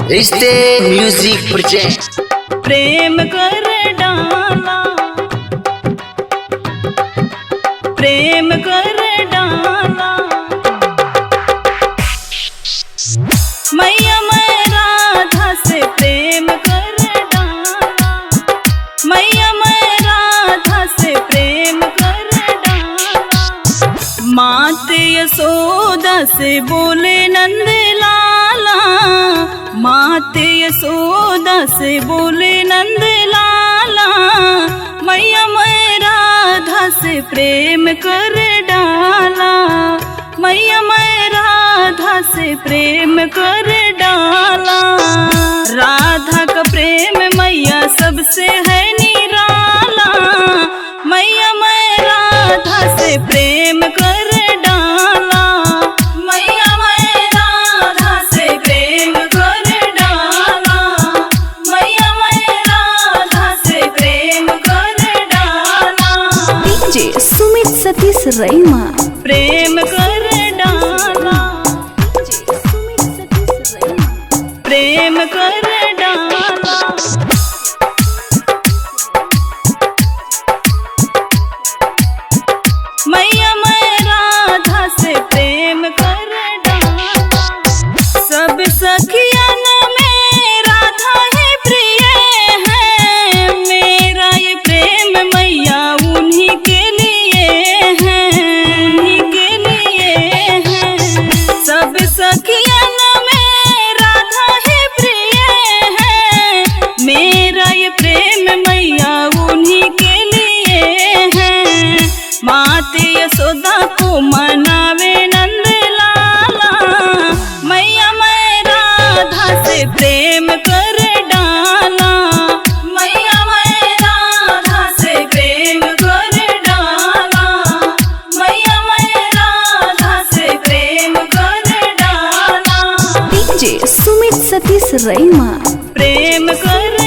रिश्ते music project. प्रेम कर डाला, प्रेम कर डाला, मैया मैं राधा से प्रेम कर डाला, मैया मैं राधा से प्रेम कर डाला। माते यशोदा से बोले नंद लाला, माते यशोदा से बोले नंद लाला, मैया मैं राधा से प्रेम कर डाला, मैया मैं राधा से प्रेम कर डाला। राधा का प्रेम मैया सबसे है निराला, मैया मैं राधा से प्रेम कर डाला, मैया मैं राधा से प्रेम कर डाला, मैया मैं राधा से प्रेम कर डाला। डीजे सुमित सतीश रईमा प्रेम कर डाला, प्रेम कर डाला, मैया मैं राधा से प्रेम कर डाला। सब सखियन में राधा ही प्रिय है, मेरा ये प्रेम मैया उन्हीं के लिए है, उन्हीं के लिए है। सब सखियन में राधा ही प्रिय है, मेरा ये प्रेम मैया उन्हीं के लिए है। माते यशोदा को मनावे नंद लाला, मैया मैं राधा से प्रेम कर डाला, मैया मैं राधा से प्रेम कर डाला, मैया मैं राधा से प्रेम कर डाला। डीजे सुमित सतीश रईमा प्रेम कर